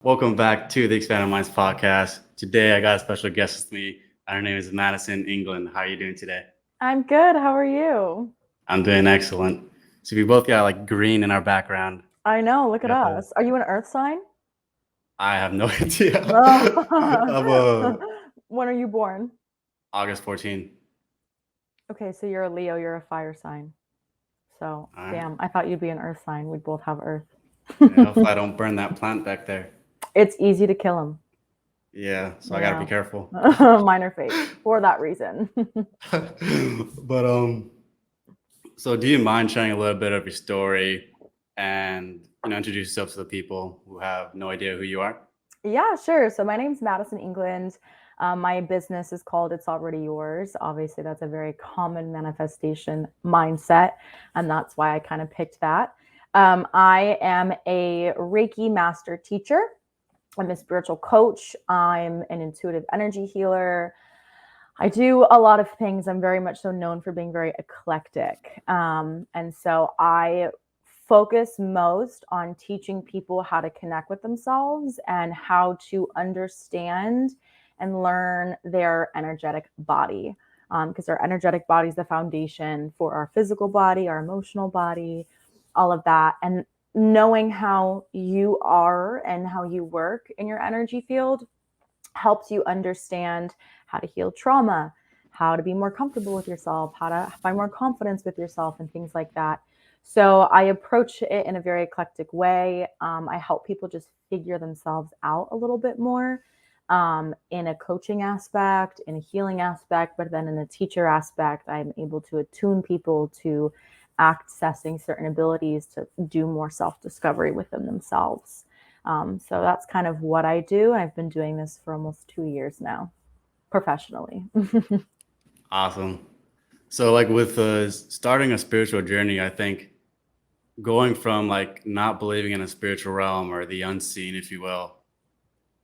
Welcome back to the Expanded Minds podcast. Today, I got a special guest with me. Her name is Madison, England. How are you doing today? I'm good. How are you? I'm doing excellent. So we both got like green in our background. I know. Look We at got the. us. Are you an Earth sign? I have no idea. I'm When are you born? August 14th. Okay, so you're a Leo. You're a fire sign. So, All right. damn, I thought you'd be an Earth sign. We'd both have Earth. Yeah, hopefully I don't burn that plant back there. It's easy to kill them. Yeah, so I gotta be Yeah. careful. Minor fate for that reason. but so do you mind sharing a little bit of your story and introduce yourself to the people who have no idea who you are? Yeah, sure. So my name's Madison, England. My business is called It's Already Yours. Obviously, that's a very common manifestation mindset, and that's why I kind of picked that. I am a Reiki master teacher. I'm a spiritual coach. I'm an intuitive energy healer. I do a lot of things. I'm very much so known for being very eclectic. And so I focus most on teaching people how to connect with themselves and how to understand and learn their energetic body. Because our energetic body is the foundation for our physical body, our emotional body, all of that. And knowing how you are and how you work in your energy field helps you understand how to heal trauma, how to be more comfortable with yourself, how to find more confidence with yourself, and things like that. So I approach it in a very eclectic way. I help people just figure themselves out a little bit more in a coaching aspect, in a healing aspect, but then in a teacher aspect, I'm able to attune people to accessing certain abilities to do more self discovery within themselves. So that's kind of what I do. I've been doing this for almost 2 years now, professionally. Awesome. So, like with starting a spiritual journey, I think going from like not believing in a spiritual realm or the unseen, if you will,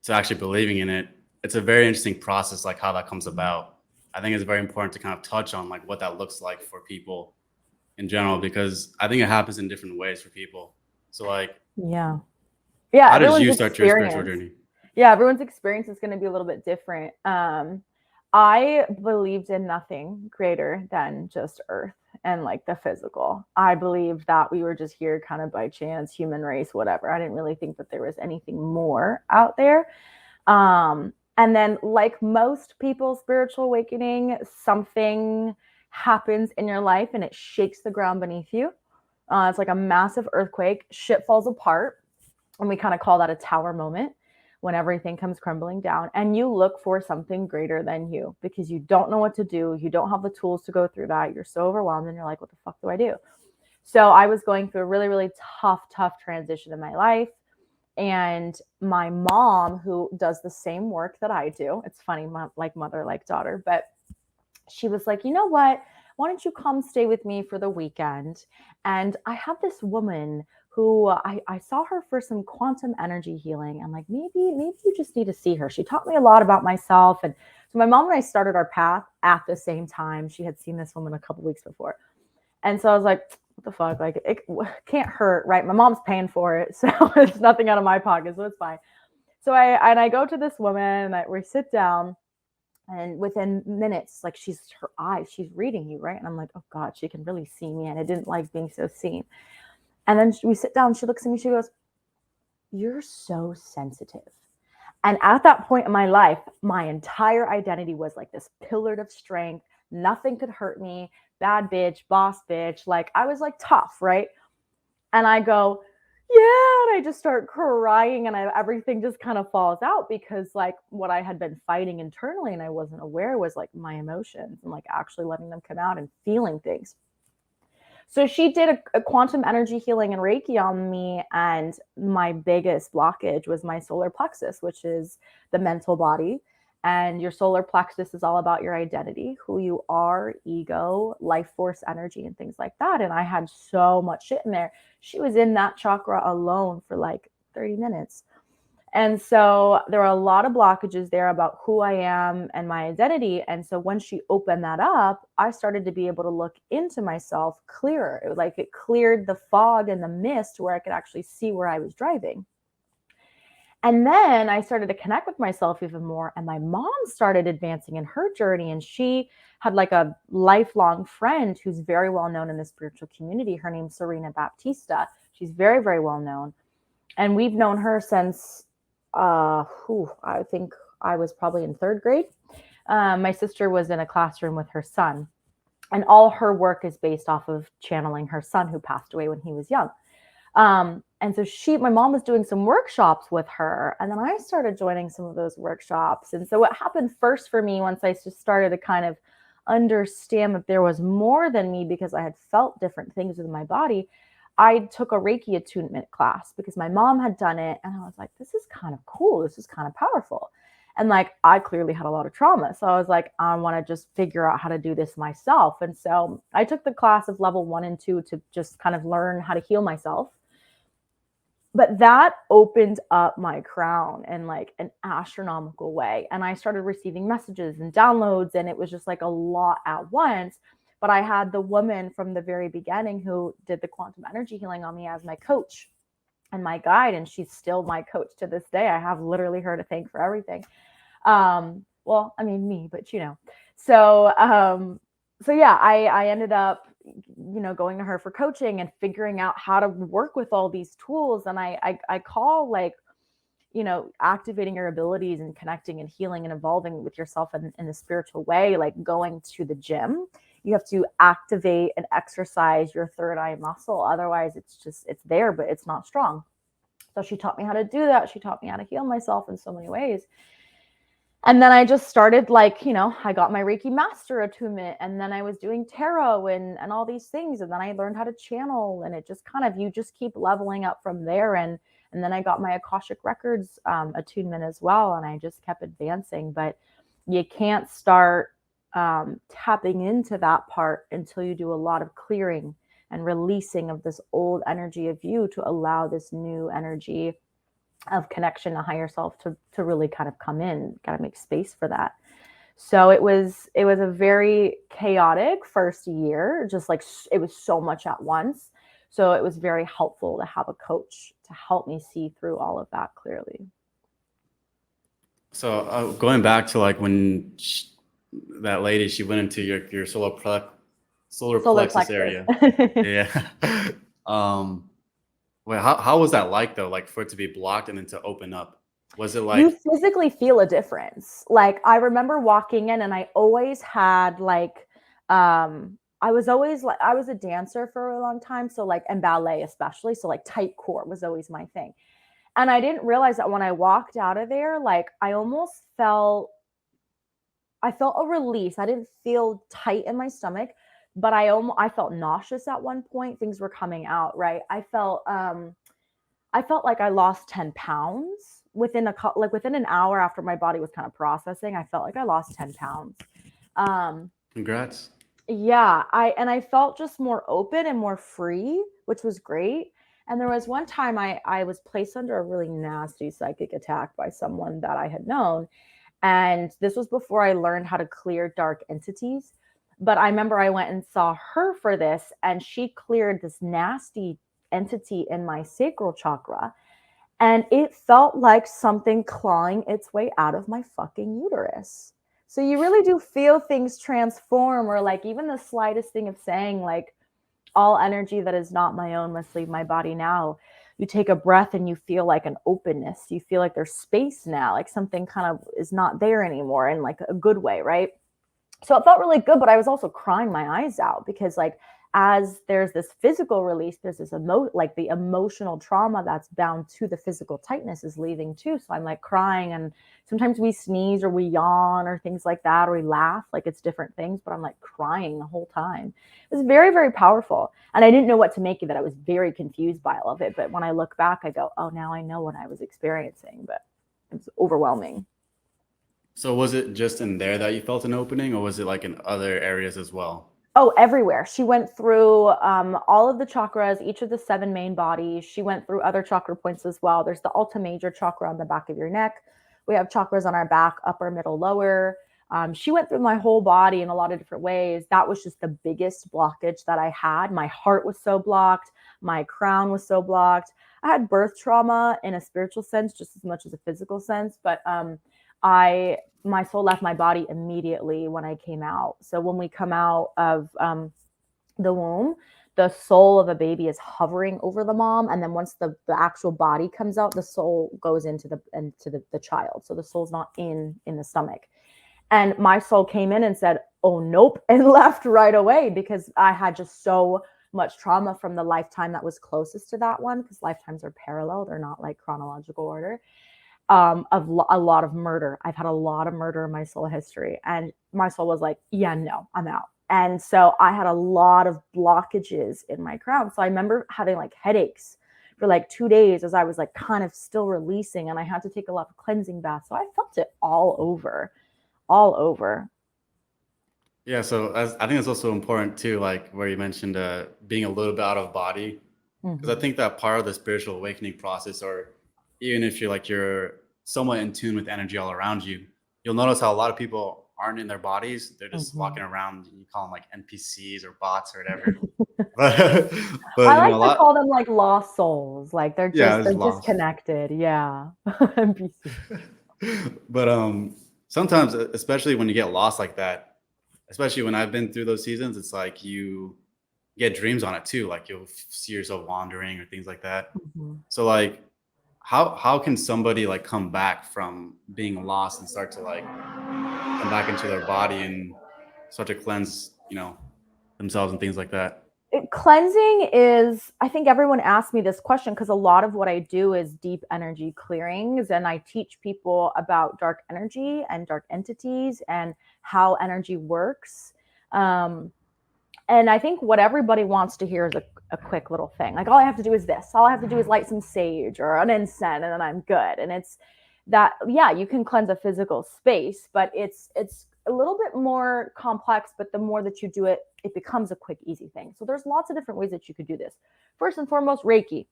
to actually believing in it, it's a very interesting process, like how that comes about. I think it's very important to kind of touch on like what that looks like for people in general, because I think it happens in different ways for people. So, like, Yeah. Yeah. how did Everyone's you start your spiritual experience. journey? Yeah. Everyone's experience is going to be a little bit different. I believed in nothing greater than just Earth and like the physical. I believed that we were just here kind of by chance, human race, whatever. I didn't really think that there was anything more out there. And then, like most people, spiritual awakening, something happens in your life and it shakes the ground beneath you. It's like a massive earthquake, shit falls apart. And we kind of call that a tower moment when everything comes crumbling down. And you look for something greater than you because you don't know what to do. You don't have the tools to go through that. You're so overwhelmed and you're like, what the fuck do I do? So I was going through a really, really tough transition in my life. And my mom, who does the same work that I do, it's funny, like mother, like daughter, but she was like, you know what? Why don't you come stay with me for the weekend? And I have this woman who I saw her for some quantum energy healing. I'm like, maybe you just need to see her. She taught me a lot about myself. And so my mom and I started our path at the same time. She had seen this woman a couple weeks before. And so I was like, what the fuck? Like, it can't hurt, right? My mom's paying for it. So it's nothing out of my pocket. So it's fine. So I go to this woman and we sit down, and within minutes, like her eyes, she's reading you, right? And I'm like, oh God, she can really see me. And I didn't like being so seen. And then we sit down, she looks at me, she goes, you're so sensitive. And at that point in my life, my entire identity was like this pillar of strength. Nothing could hurt me. Bad bitch, boss bitch. Like I was like tough, right? And I go, yeah. And I just start crying and everything just kind of falls out because like what I had been fighting internally and I wasn't aware was like my emotions and like actually letting them come out and feeling things. So she did a quantum energy healing and Reiki on me. And my biggest blockage was my solar plexus, which is the mental body. And your solar plexus is all about your identity, who you are, ego, life force energy, and things like that. And I had so much shit in there. She was in that chakra alone for like 30 minutes. And so there were a lot of blockages there about who I am and my identity. And so when she opened that up, I started to be able to look into myself clearer. It was like it cleared the fog and the mist where I could actually see where I was driving. And then I started to connect with myself even more. And my mom started advancing in her journey. And she had like a lifelong friend who's very well known in the spiritual community. Her name's Serena Baptista. She's very, very well known. And we've known her since, I think I was probably in third grade. My sister was in a classroom with her son. And all her work is based off of channeling her son who passed away when he was young. And so my mom was doing some workshops with her, and then I started joining some of those workshops. And so what happened first for me, once I just started to kind of understand that there was more than me because I had felt different things within my body, I took a Reiki attunement class because my mom had done it. And I was like, this is kind of cool. This is kind of powerful. And like, I clearly had a lot of trauma. So I was like, I want to just figure out how to do this myself. And so I took the class of level 1 and 2 to just kind of learn how to heal myself. But that opened up my crown in like an astronomical way. And I started receiving messages and downloads, and it was just like a lot at once. But I had the woman from the very beginning who did the quantum energy healing on me as my coach and my guide. And she's still my coach to this day. I have literally her to thank for everything. Well, I mean, me, but you know, so yeah, I ended up, going to her for coaching and figuring out how to work with all these tools. And I call like, activating your abilities and connecting and healing and evolving with yourself in a spiritual way, like going to the gym. You have to activate and exercise your third eye muscle. Otherwise it's there, but it's not strong. So she taught me how to do that. She taught me how to heal myself in so many ways. And then I just started I got my Reiki master attunement, and then I was doing tarot and all these things. And then I learned how to channel, and it just you just keep leveling up from there. And then I got my Akashic Records attunement as well. And I just kept advancing, but you can't start tapping into that part until you do a lot of clearing and releasing of this old energy of you to allow this new energy of connection to higher self to really kind of come in. Got to make space for that. So it was a very chaotic first year, just like it was so much at once. So it was very helpful to have a coach to help me see through all of that clearly. So going back to like when that lady, she went into your solar plexus area. Yeah. Well, how was that like though? Like for it to be blocked and then to open up? Was it like you physically feel a difference? Like I remember walking in, and I always had like I was a dancer for a long time, so like, and ballet especially, so like tight core was always my thing. And I didn't realize that when I walked out of there, like I felt a release. I didn't feel tight in my stomach, but I felt nauseous at one point. Things were coming out, right? I felt like I lost 10 pounds within an hour after my body was kind of processing. I felt like I lost 10 pounds. Congrats. Yeah, I felt just more open and more free, which was great. And there was one time I was placed under a really nasty psychic attack by someone that I had known. And this was before I learned how to clear dark entities. But I remember I went and saw her for this, and she cleared this nasty entity in my sacral chakra. And it felt like something clawing its way out of my fucking uterus. So you really do feel things transform, or like even the slightest thing of saying like, all energy that is not my own must leave my body now. You take a breath and you feel like an openness. You feel like there's space now, like something kind of is not there anymore in like a good way, right? So it felt really good, but I was also crying my eyes out because like, as there's this physical release, there's this the emotional trauma that's bound to the physical tightness is leaving too. So I'm like crying, and sometimes we sneeze or we yawn or things like that, or we laugh, like it's different things, but I'm like crying the whole time. It was very, very powerful. And I didn't know what to make of it. I was very confused by all of it. But when I look back, I go, oh, now I know what I was experiencing, but it was overwhelming. So was it just in there that you felt an opening, or was it like in other areas as well? Oh, everywhere. She went through all of the chakras, each of the 7 main bodies. She went through other chakra points as well. There's the Ultra Major chakra on the back of your neck. We have chakras on our back, upper, middle, lower. She went through my whole body in a lot of different ways. That was just the biggest blockage that I had. My heart was so blocked. My crown was so blocked. had birth trauma in a spiritual sense just as much as a physical sense, but my soul left my body immediately when I came out. So when we come out of the womb, the soul of a baby is hovering over the mom, and then once the actual body comes out, the soul goes into the child. So the soul's not in the stomach. And my soul came in and said, oh, nope, and left right away, because I had just so much trauma from the lifetime that was closest to that one, because lifetimes are parallel. They're not like chronological order. Of a lot of murder. I've had a lot of murder in my soul history. And my soul was like, yeah, no, I'm out. And so I had a lot of blockages in my crown. So I remember having like headaches for like 2 days as I was like kind of still releasing, and I had to take a lot of cleansing baths. So I felt it all over. Yeah, so I think it's also important too, like where you mentioned being a little bit out of body, because I think that part of the spiritual awakening process, or even if you're somewhat in tune with energy all around you, you'll notice how a lot of people aren't in their bodies. They're just walking around. You call them like NPCs or bots or whatever. but I you like know, a to lot. call them like lost souls. Like they're Yeah, it's lost. disconnected. Yeah. NPC. But sometimes, especially when you get lost like that, especially when I've been through those seasons, it's like you get dreams on it too. Like you'll see yourself wandering or things like that. So like, how can somebody like come back from being lost and start to like come back into their body and start to cleanse, themselves and things like that? Cleansing is, I think everyone asks me this question because a lot of what I do is deep energy clearings, and I teach people about dark energy and dark entities and how energy works. And I think what everybody wants to hear is a quick little thing. Like, all I have to do is this. All I have to do is light some sage or an incense, and then I'm good. And it's that, yeah, you can cleanse a physical space, but it's a little bit more complex. But the more that you do it, it becomes a quick, easy thing. So there's lots of different ways that you could do this. First and foremost, Reiki.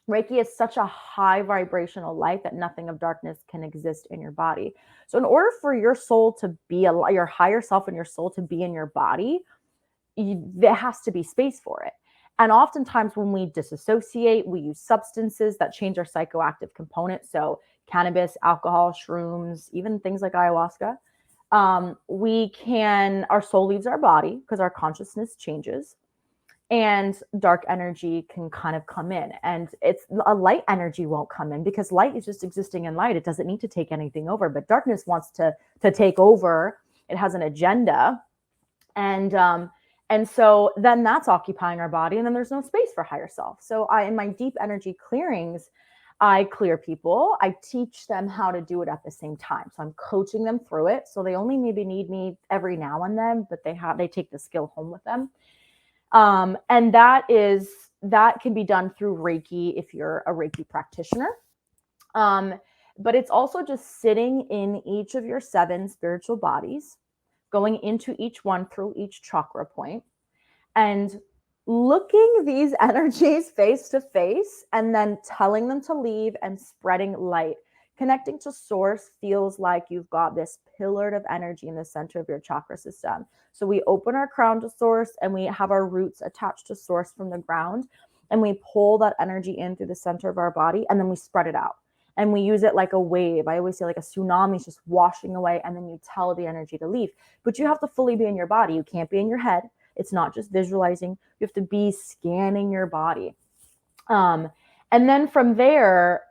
Reiki is such a high vibrational light that nothing of darkness can exist in your body. So in order for your soul to be your higher self and your soul to be in your body, there has to be space for it. And oftentimes when we disassociate, we use substances that change our psychoactive component. So cannabis, alcohol, shrooms, even things like ayahuasca. Our soul leaves our body because our consciousness changes, and dark energy can kind of come in, and it's a light energy won't come in because light is just existing in light. It doesn't need to take anything over, but darkness wants to take over. It has an agenda. And so then that's occupying our body, and then there's no space for higher self. So in my deep energy clearings, I clear people. I teach them how to do it at the same time. So I'm coaching them through it. So they only maybe need me every now and then, but they take the skill home with them. And that can be done through Reiki if you're a Reiki practitioner. But it's also just sitting in each of your 7 spiritual bodies, going into each one through each chakra point, and looking these energies face to face, and then telling them to leave and spreading light. Connecting to source feels like you've got this pillared of energy in the center of your chakra system. So we open our crown to source, and we have our roots attached to source from the ground, and we pull that energy in through the center of our body, and then we spread it out. And we use it like a wave. I always say like a tsunami is just washing away, and then you tell the energy to leave. But you have to fully be in your body. You can't be in your head. It's not just visualizing. You have to be scanning your body. And then from there,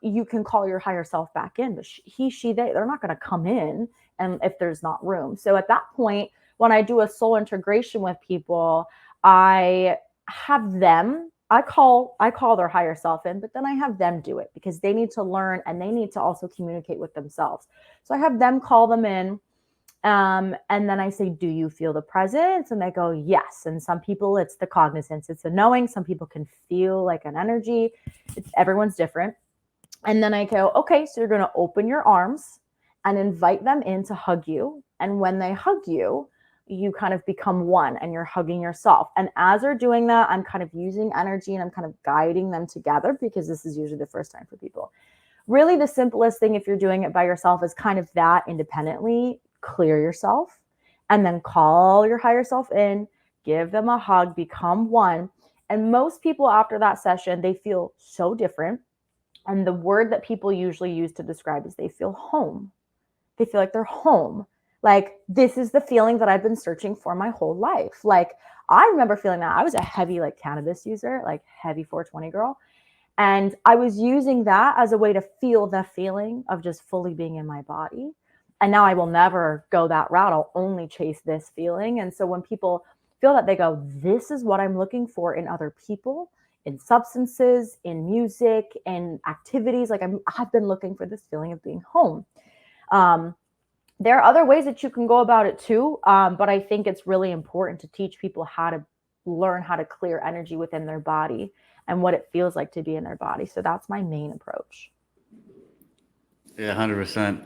you can call your higher self back in. But they're not going to come in, and if there's not room. So at that point, when I do a soul integration with people, I have them. I call their higher self in, but then I have them do it because they need to learn, and they need to also communicate with themselves. So I have them call them in. And then I say, do you feel the presence? And they go, yes. And some people, it's the cognizance, it's a knowing. Some people can feel like an energy. Everyone's different. And then I go, okay, so you're going to open your arms and invite them in to hug you. And when they hug you, you kind of become one, and you're hugging yourself. And as they're doing that, I'm kind of using energy, and I'm kind of guiding them together, because this is usually the first time for people. Really, the simplest thing if you're doing it by yourself is kind of that independently. Clear yourself, and then call your higher self in, give them a hug, become one. And most people after that session, they feel so different. And the word that people usually use to describe is they feel home. They feel like they're home. Like, this is the feeling that I've been searching for my whole life. Like, I remember feeling that. I was a heavy like cannabis user, like heavy 420 girl. And I was using that as a way to feel the feeling of just fully being in my body. And now I will never go that route. I'll only chase this feeling. And so when people feel that, they go, this is what I'm looking for in other people, in substances, in music, in activities. Like, I've been looking for this feeling of being home. There are other ways that you can go about it too. But I think it's really important to teach people how to learn how to clear energy within their body and what it feels like to be in their body. So that's my main approach. Yeah, 100%.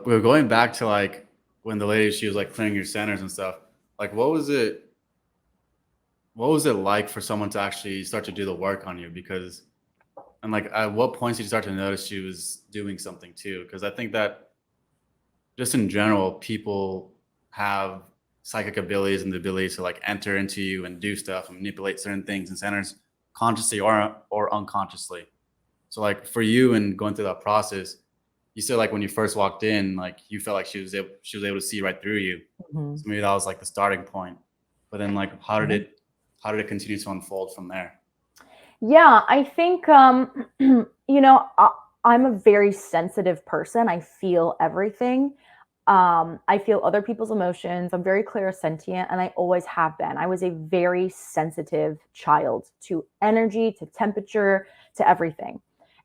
We were going back to like when the lady, she was like clearing your centers and stuff. Like, what was it like for someone to actually start to do the work on you? Because, and like, at what points did you start to notice she was doing something too? Because I think that just in general, people have psychic abilities and the ability to like enter into you and do stuff and manipulate certain things and centers consciously or unconsciously. So like for you and going through that process, you said like when you first walked in, like you felt like she was able to see right through you. Mm-hmm. So maybe that was like the starting point. But then like how did it continue to unfold from there? Yeah, I think I'm a very sensitive person. I feel everything. I feel other people's emotions. I'm very clairsentient, and I always have been. I was a very sensitive child to energy, to temperature, to everything.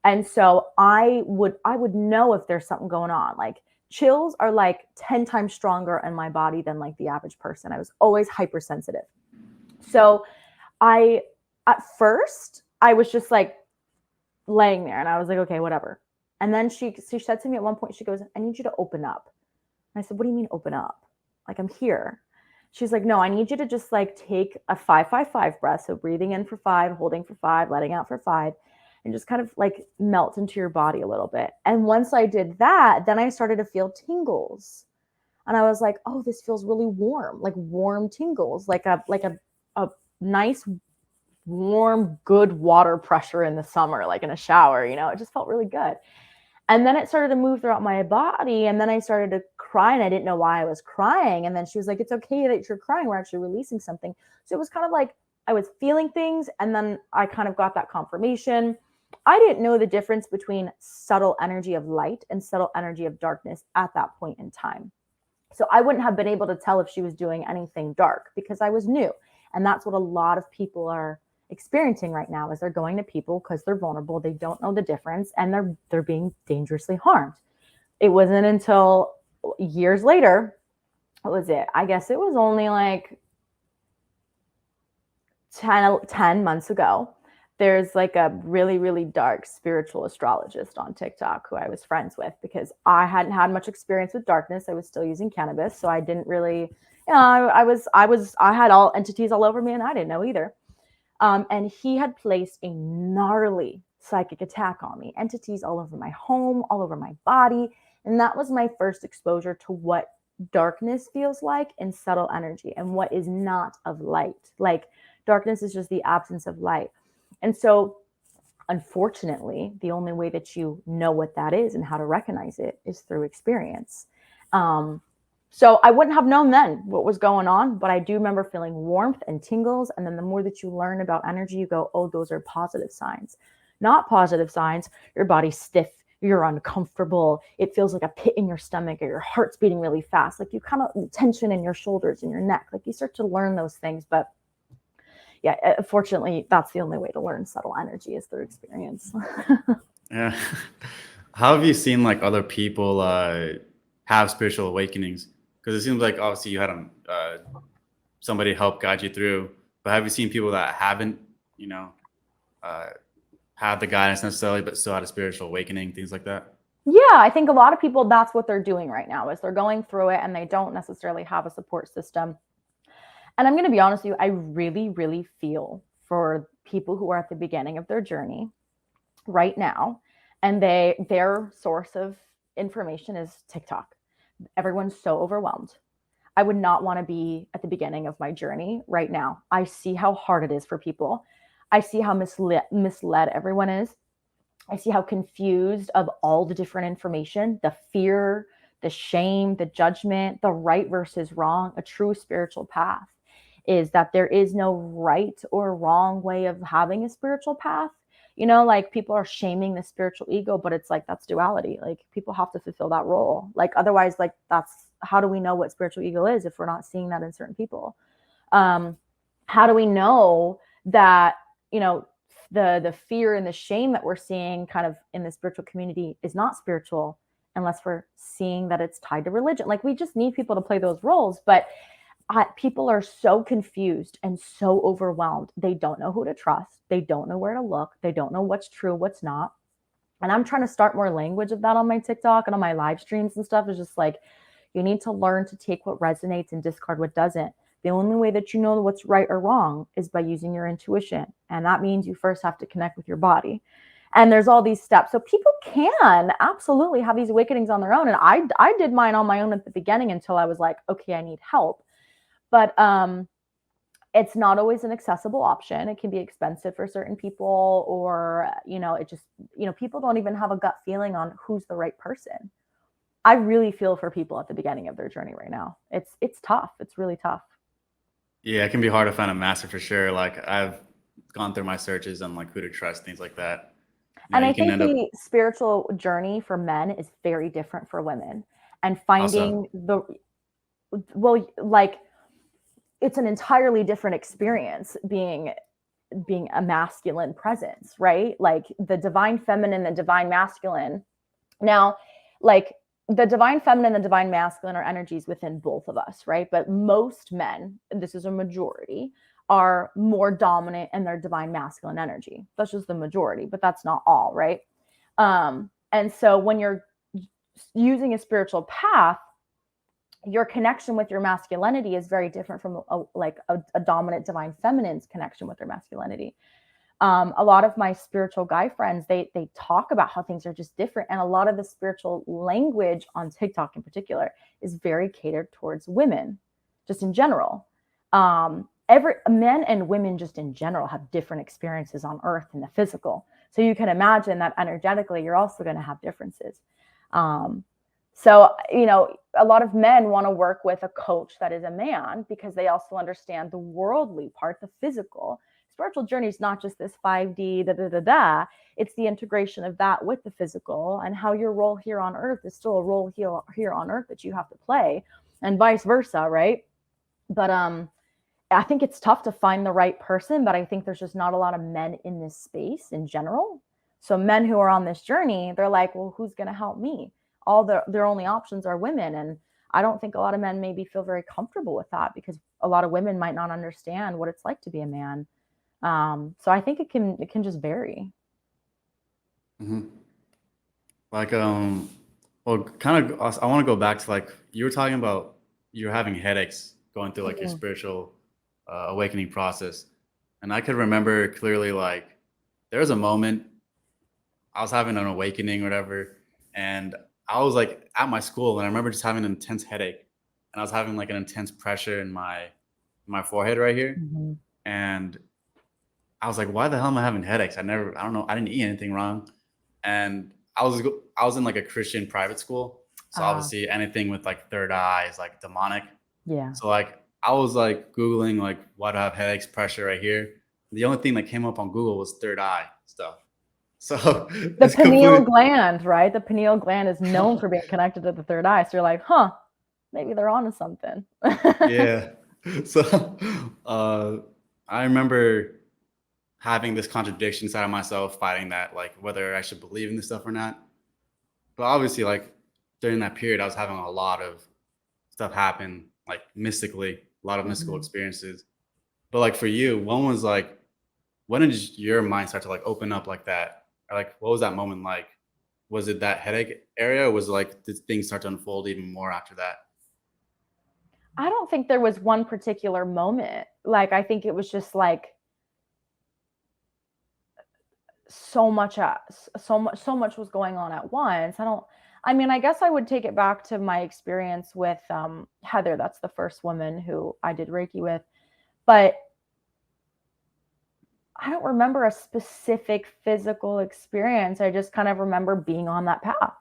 And so I would know if there's something going on. Like, chills are like 10 times stronger in my body than like the average person. I was always hypersensitive. So I at first I was just like laying there, and I was like, okay, whatever. And then she said to me at one point, she goes, I need you to open up. I said, what do you mean open up? Like, I'm here. She's like, no, I need you to just like take a 5-5-5 breath. So breathing in for 5, holding for 5, letting out for 5, and just kind of like melt into your body a little bit. And once I did that, then I started to feel tingles. And I was like, oh, this feels really warm, like warm tingles, like a nice, warm, good water pressure in the summer, like in a shower, it just felt really good. And then it started to move throughout my body. And then I started to cry, and I didn't know why I was crying. And then she was like, it's okay that you're crying. We're actually releasing something. So it was kind of like I was feeling things. And then I kind of got that confirmation. I didn't know the difference between subtle energy of light and subtle energy of darkness at that point in time. So I wouldn't have been able to tell if she was doing anything dark because I was new. And that's what a lot of people are experiencing right now, is they're going to people because they're vulnerable, they don't know the difference, and they're being dangerously harmed. It wasn't until years later, what was it? I guess it was only like 10 months ago. There's like a really, really dark spiritual astrologist on TikTok who I was friends with because I hadn't had much experience with darkness. I was still using cannabis, so I didn't really, I had all entities all over me, and I didn't know either. And he had placed a gnarly psychic attack on me, entities all over my home, all over my body. And that was my first exposure to what darkness feels like in subtle energy and what is not of light. Like, darkness is just the absence of light. And so, unfortunately, the only way that you know what that is and how to recognize it is through experience. So I wouldn't have known then what was going on, but I do remember feeling warmth and tingles. And then the more that you learn about energy, you go, oh, those are positive signs. Not positive signs, your body's stiff, you're uncomfortable, it feels like a pit in your stomach, or your heart's beating really fast. Like, you kind of tension in your shoulders and your neck. Like, you start to learn those things. But yeah, unfortunately, that's the only way to learn subtle energy, is through experience. Yeah. How have you seen like other people have spiritual awakenings? Because it seems like obviously you had somebody help guide you through, but have you seen people that haven't, had the guidance necessarily, but still had a spiritual awakening, things like that? Yeah, I think a lot of people, that's what they're doing right now, is they're going through it and they don't necessarily have a support system. And I'm going to be honest with you, I really, really feel for people who are at the beginning of their journey right now, and their source of information is TikTok. Everyone's so overwhelmed. I would not want to be at the beginning of my journey right now. I see how hard it is for people. I see how misled everyone is. I see how confused of all the different information, the fear, the shame, the judgment, the right versus wrong. A true spiritual path is that there is no right or wrong way of having a spiritual path. You know, like people are shaming the spiritual ego, but it's like that's duality. Like people have to fulfill that role. Like otherwise, like that's how do we know what spiritual ego is if we're not seeing that in certain people? How do we know that, you know, the fear and the shame that we're seeing kind of in the spiritual community is not spiritual unless we're seeing that it's tied to religion? Like we just need people to play those roles, but people are so confused and so overwhelmed. They don't know who to trust. They don't know where to look. They don't know what's true, what's not. And I'm trying to start more language of that on my TikTok and on my live streams and stuff. Is just like, you need to learn to take what resonates and discard what doesn't. The only way that you know what's right or wrong is by using your intuition. And that means you first have to connect with your body. And there's all these steps. So people can absolutely have these awakenings on their own. And I did mine on my own at the beginning until I was like, okay, I need help. But it's not always an accessible option. It can be expensive for certain people, or, you know, it just, you know, people don't even have a gut feeling on who's the right person. I really feel for people at the beginning of their journey right now. It's tough. It's really tough. Yeah, it can be hard to find a master for sure. Like I've gone through my searches on like who to trust, things like that. You know, And I you can think end up the spiritual journey for men is very different for women. And also, finding the, well, like it's an entirely different experience being a masculine presence, right? Like the divine feminine, the divine masculine. Now, like the divine feminine, the divine masculine are energies within both of us, right? But most men, and this is a majority, are more dominant in their divine masculine energy. That's just the majority, but that's not all, right? And so when you're using a spiritual path, your connection with your masculinity is very different from a dominant divine feminine's connection with their masculinity. A lot of my spiritual guy friends, they talk about how things are just different. And a lot of the spiritual language on TikTok in particular is very catered towards women, just in general. Every men and women just in general have different experiences on earth in the physical. So you can imagine that energetically, you're also going to have differences. So, you know, a lot of men want to work with a coach that is a man because they also understand the worldly part, the physical. Spiritual journey is not just this 5D, It's the integration of that with the physical, and how your role here on earth is still a role here on earth that you have to play, and vice versa, right? But I think it's tough to find the right person, but I think there's just not a lot of men in this space in general. So men who are on this journey, they're like, well, who's going to help me? All their only options are women. And I don't think a lot of men maybe feel very comfortable with that because a lot of women might not understand what it's like to be a man. So I think it can just vary. mhm. Like well, kind of. I want to go back to like you were talking about you're having headaches going through like your Mhm. spiritual awakening process, and I could remember clearly like there was a moment I was having an awakening or whatever, and I was like at my school, and I remember just having an intense headache, and I was having like an intense pressure in my forehead right here, Mhm. and I was like, why the hell am I having headaches? I don't know, I didn't eat anything wrong, and I was in like a Christian private school, so Ah, obviously anything with like third eye is like demonic. yeah. So like I was like googling like why do I have headaches, pressure right here. The only thing that came up on Google was third eye stuff. So The it's pineal completely gland, right? The pineal gland is known for being connected to the third eye. So you're like, huh, maybe they're onto something. yeah. So I remember having this contradiction inside of myself, fighting that, like whether I should believe in this stuff or not. But obviously, like during that period, I was having a lot of stuff happen, like mystically, a lot of mystical Mhm. experiences. But like for you, when did your mind start to like open up like that? Or like what was that moment like? Was it that headache area, or was it like did things start to unfold even more after that? I don't think there was one particular moment. Like, I think it was just like so much was going on at once. I mean, I guess I would take it back to my experience with Heather. That's the first woman who I did Reiki with. But I don't remember a specific physical experience. I just kind of remember being on that path.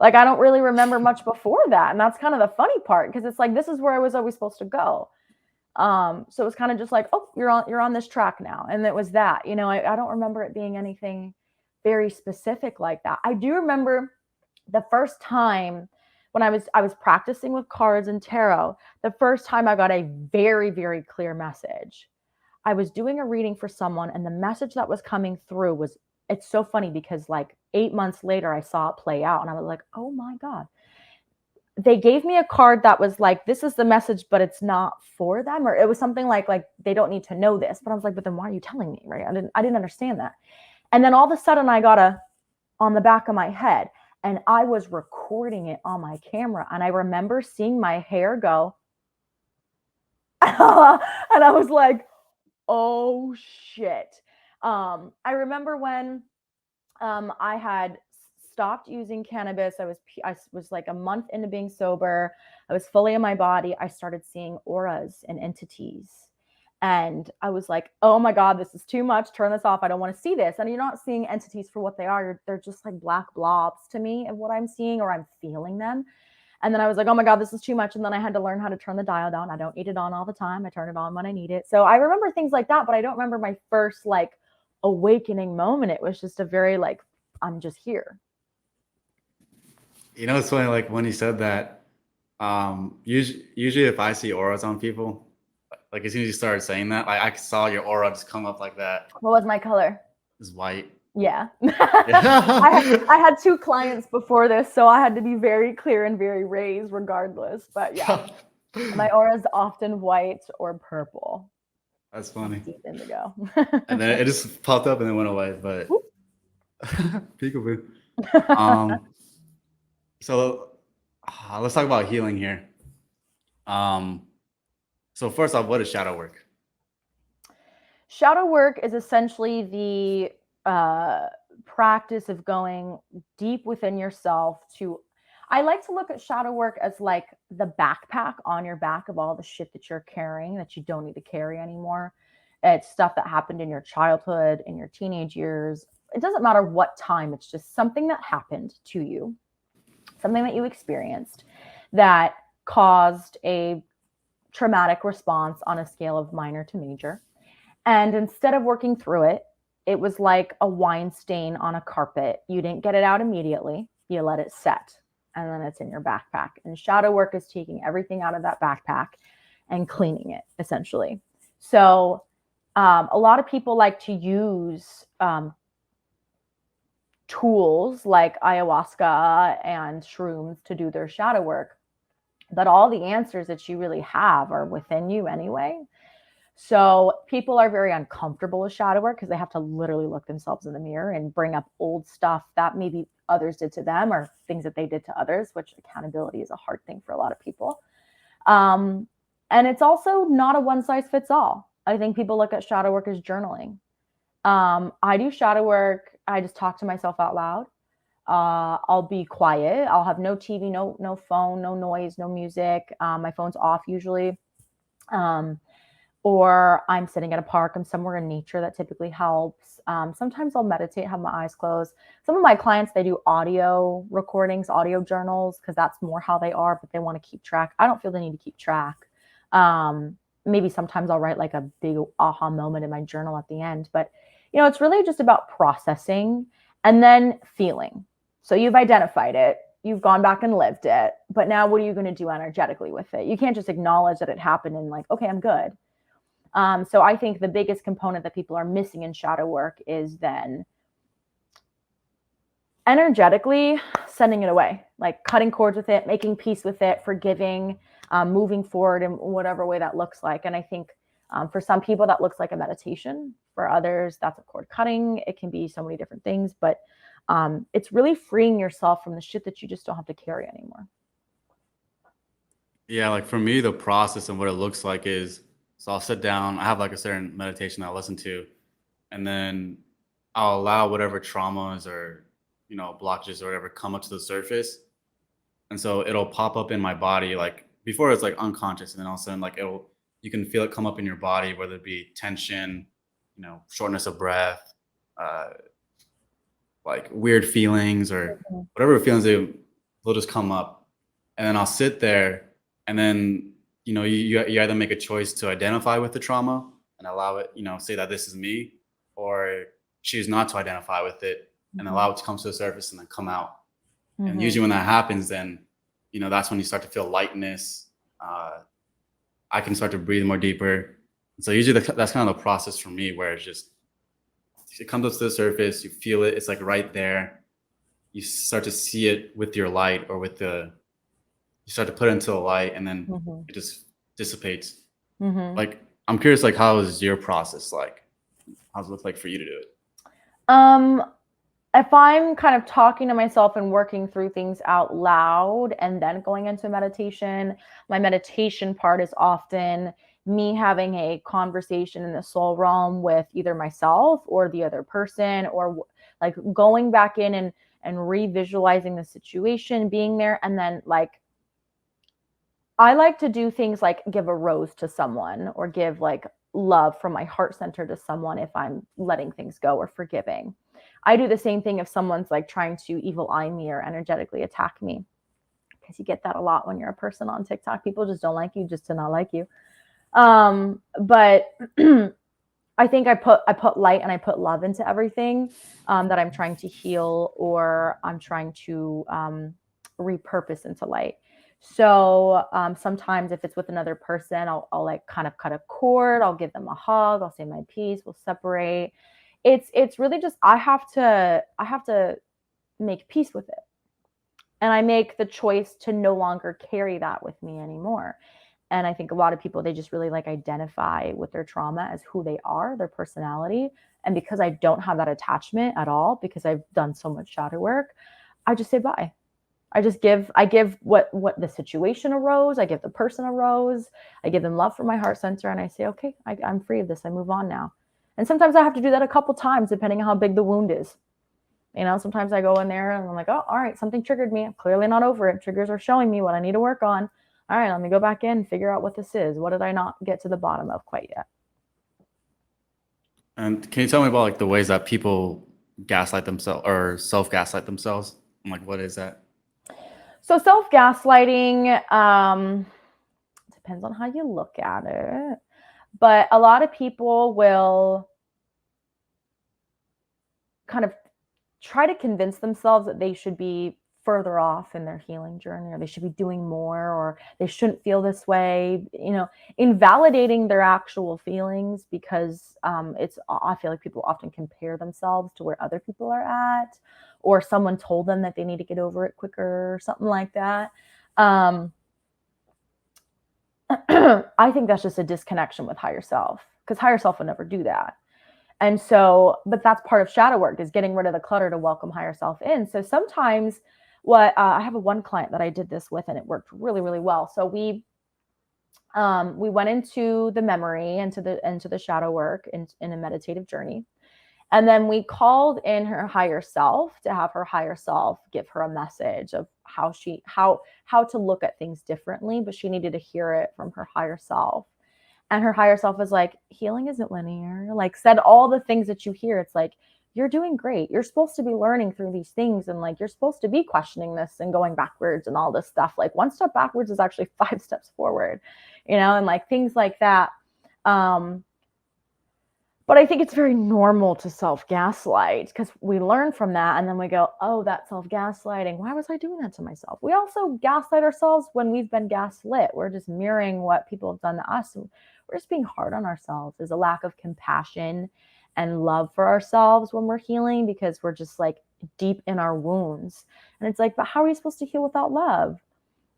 Like, I don't really remember much before that. And that's kind of the funny part, because it's like, this is where I was always supposed to go. So it was kind of just like, oh, you're on this track now. And it was that, you know, I don't remember it being anything very specific like that. I do remember the first time when I was practicing with cards and tarot, the first time I got a very, very clear message. I was doing a reading for someone, and the message that was coming through was, it's so funny because like 8 months later, I saw it play out and I was like, oh my God. They gave me a card that was like, this is the message, but it's not for them. Or it was something like they don't need to know this. But I was like, but then why are you telling me? Right. I didn't understand that. And then all of a sudden I got on the back of my head, and I was recording it on my camera. And I remember seeing my hair go. And I was like, oh shit. I remember when I had stopped using cannabis. I was like a month into being sober. I was fully in my body. I started seeing auras and entities. And I was like, oh my God, this is too much. Turn this off. I don't want to see this. And you're not seeing entities for what they are. They're just like black blobs to me of what I'm seeing, or I'm feeling them. And then I was like, oh my God, this is too much. And then I had to learn how to turn the dial down. I don't need it on all the time. I turn it on when I need it. So I remember things like that, but I don't remember my first like awakening moment. It was just a very like, I'm just here. You know, it's funny, like when you said that, usually if I see auras on people, like as soon as you started saying that, like I saw your aura just come up like that. What was my color? It's white. Yeah. I had 2 clients before this, so I had to be very clear and very raised regardless. But yeah, my aura is often white or purple. That's funny. Deep indigo. And then it just popped up and then went away, but peekaboo. So let's talk about healing here. So first off, what is shadow work? Shadow work is essentially the practice of going deep within yourself to, I like to look at shadow work as like the backpack on your back of all the shit that you're carrying that you don't need to carry anymore. It's stuff that happened in your childhood, in your teenage years. It doesn't matter what time. It's just something that happened to you, something that you experienced that caused a traumatic response on a scale of minor to major. And instead of working through it, it was like a wine stain on a carpet. You didn't get it out immediately. You let it set, and then it's in your backpack. And shadow work is taking everything out of that backpack and cleaning it, essentially. So a lot of people like to use tools like ayahuasca and shrooms to do their shadow work. But all the answers that you really have are within you anyway. So people are very uncomfortable with shadow work because they have to literally look themselves in the mirror and bring up old stuff that maybe others did to them or things that they did to others, which accountability is a hard thing for a lot of people. And it's also not a one size fits all. I think people look at shadow work as journaling. I do shadow work. I just talk to myself out loud. I'll be quiet. I'll have no TV, no phone, no noise, no music. My phone's off usually. Or I'm sitting at a park. I'm somewhere in nature. That typically helps. Sometimes I'll meditate, have my eyes closed. Some of my clients, they do audio recordings, audio journals, because that's more how they are, but they want to keep track. I don't feel the need to keep track. Maybe sometimes I'll write like a big aha moment in my journal at the end. But, you know, it's really just about processing and then feeling. So you've identified it. You've gone back and lived it. But now what are you going to do energetically with it? You can't just acknowledge that it happened and like, okay, I'm good. So I think the biggest component that people are missing in shadow work is then energetically sending it away, like cutting cords with it, making peace with it, forgiving, moving forward in whatever way that looks like. And I think for some people that looks like a meditation. For others, that's a cord cutting. It can be so many different things, but it's really freeing yourself from the shit that you just don't have to carry anymore. Yeah, like for me, the process and what it looks like is, so I'll sit down, I have like a certain meditation I listen to, and then I'll allow whatever traumas or blockages or whatever come up to the surface. And so it'll pop up in my body. Like before it's like unconscious. And then all of a sudden, like you can feel it come up in your body, whether it be tension, shortness of breath, like weird feelings or whatever feelings they'll just come up. And then I'll sit there, and then you either make a choice to identify with the trauma and allow it, say that this is me, or choose not to identify with it and allow it to come to the surface and then come out. And usually when that happens, then that's when you start to feel lightness. I can start to breathe more deeper. And so usually that's kind of the process for me, where it comes up to the surface, you feel it, it's like right there. You start to see it with your light, or you start to put it into the light, and then it just dissipates. Like, I'm curious, like, how is your process like? How does it look like for you to do it? If I'm kind of talking to myself and working through things out loud and then going into meditation, my meditation part is often me having a conversation in the soul realm with either myself or the other person, or like going back in and re-visualizing the situation, being there. And then like, I like to do things like give a rose to someone, or give like love from my heart center to someone if I'm letting things go or forgiving. I do the same thing if someone's like trying to evil eye me or energetically attack me, because you get that a lot when you're a person on TikTok. People just don't like you just to not like you. But I think I put light and I put love into everything that I'm trying to heal, or I'm trying to repurpose into light. So sometimes if it's with another person, I'll like kind of cut a cord. I'll give them a hug. I'll say my piece. We'll separate. It's really just, I have to make peace with it. And I make the choice to no longer carry that with me anymore. And I think a lot of people, they just really like identify with their trauma as who they are, their personality. And because I don't have that attachment at all, because I've done so much shadow work, I just say bye. I give what the situation arose. I give the person a rose. I give them love from my heart center. And I say, okay, I'm free of this. I move on now. And sometimes I have to do that a couple times, depending on how big the wound is. Sometimes I go in there and I'm like, oh, all right, something triggered me. I'm clearly not over it. Triggers are showing me what I need to work on. All right, let me go back in and figure out what this is. What did I not get to the bottom of quite yet? And can you tell me about like the ways that people gaslight themselves or self-gaslight themselves? I'm like, what is that? So self-gaslighting depends on how you look at it. But a lot of people will kind of try to convince themselves that they should be further off in their healing journey, or they should be doing more, or they shouldn't feel this way, invalidating their actual feelings, because I feel like people often compare themselves to where other people are at, or someone told them that they need to get over it quicker, or something like that. I think that's just a disconnection with higher self, because higher self would never do that. And so, but that's part of shadow work, is getting rid of the clutter to welcome higher self in. So sometimes I have one client that I did this with, and it worked really, really well. So we went into the memory, into the shadow work in a meditative journey. And then we called in her higher self to have her higher self give her a message of how to look at things differently, but she needed to hear it from her higher self. And her higher self was like, healing isn't linear, like said all the things that you hear. It's like, you're doing great. You're supposed to be learning through these things. And like, you're supposed to be questioning this and going backwards and all this stuff. Like, one step backwards is actually 5 steps forward, and like things like that. But I think it's very normal to self-gaslight, because we learn from that and then we go, oh, that's self-gaslighting. Why was I doing that to myself? We also gaslight ourselves when we've been gaslit. We're just mirroring what people have done to us. We're just being hard on ourselves. There's a lack of compassion and love for ourselves when we're healing, because we're just like deep in our wounds. And it's like, but how are you supposed to heal without love?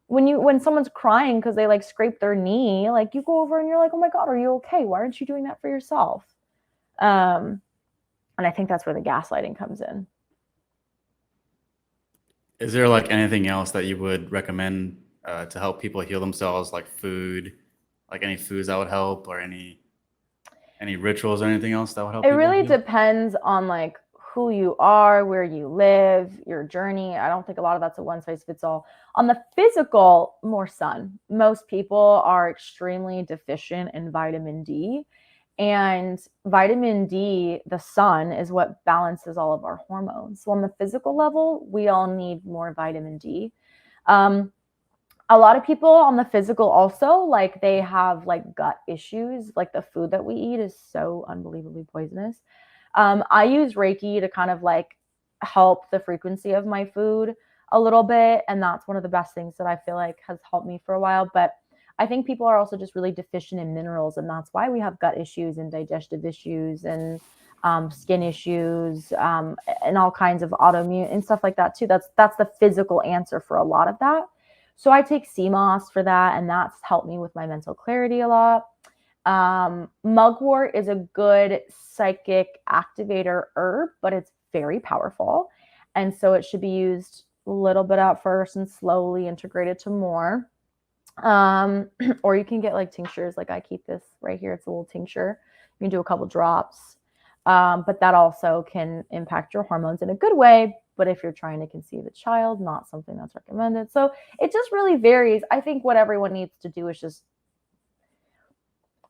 When someone's crying because they like scraped their knee, like you go over and you're like, oh my God, are you okay? Why aren't you doing that for yourself? And I think that's where the gaslighting comes in. Is there like anything else that you would recommend to help people heal themselves, like food, like any foods that would help, or any rituals or anything else that would help? It really depends on like who you are, where you live, your journey. I don't think a lot of that's a one size fits all. On the physical, more sun. Most people are extremely deficient in vitamin D. And vitamin D, the sun, is what balances all of our hormones. So on the physical level, we all need more vitamin D. A lot of people on the physical also, like they have like gut issues. Like the food that we eat is so unbelievably poisonous. I use Reiki to kind of like help the frequency of my food a little bit. And that's one of the best things that I feel like has helped me for a while. But I think people are also just really deficient in minerals. And that's why we have gut issues and digestive issues and skin issues and all kinds of autoimmune and stuff like that too. That's the physical answer for a lot of that. So I take sea moss for that, and that's helped me with my mental clarity a lot. Mugwort is a good psychic activator herb, but it's very powerful. And so it should be used a little bit at first and slowly integrated to more. Or you can get like tinctures. Like I keep this right here. It's a little tincture. You can do a couple drops. But that also can impact your hormones in a good way. But if you're trying to conceive a child, not something that's recommended. So it just really varies. I think what everyone needs to do is just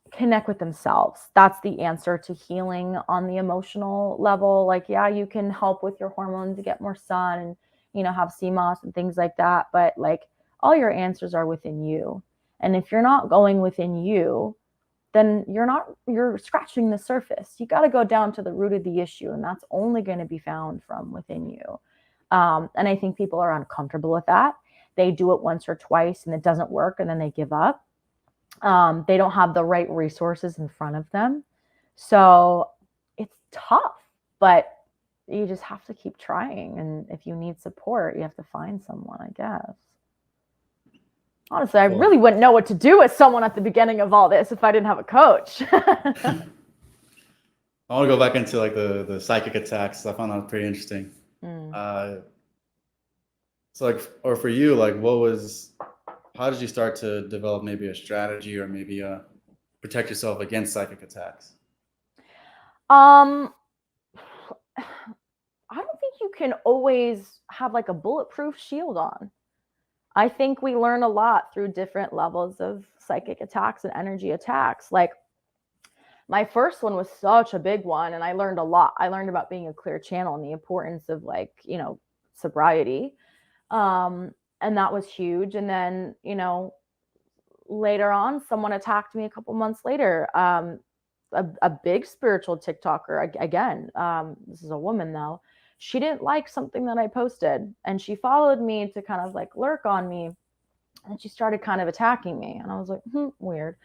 connect with themselves. That's the answer to healing on the emotional level. Like, yeah, you can help with your hormones to get more sun and, you know, have sea moss and things like that. But like all your answers are within you. And if you're not going within you, then you're scratching the surface. You got to go down to the root of the issue. And that's only going to be found from within you. And I think people are uncomfortable with that. They do it once or twice and it doesn't work. And then they give up. They don't have the right resources in front of them. So it's tough, but you just have to keep trying. And if you need support, you have to find someone, I guess. Honestly, I really wouldn't know what to do with someone at the beginning of all this if I didn't have a coach. I want to go back into like the psychic attacks. I found that pretty interesting. So like, or for you, like how did you start to develop maybe a strategy or maybe protect yourself against psychic attacks? I don't think you can always have like a bulletproof shield on. I think we learn a lot through different levels of psychic attacks and energy attacks. Like my first one was such a big one and I learned a lot. I learned about being a clear channel and the importance of like, you know, sobriety. And that was huge. And then, you know, later on, someone attacked me a couple months later. A big spiritual TikToker, again, this is a woman though. She didn't like something that I posted and she followed me to kind of like lurk on me and she started kind of attacking me. And I was like, weird.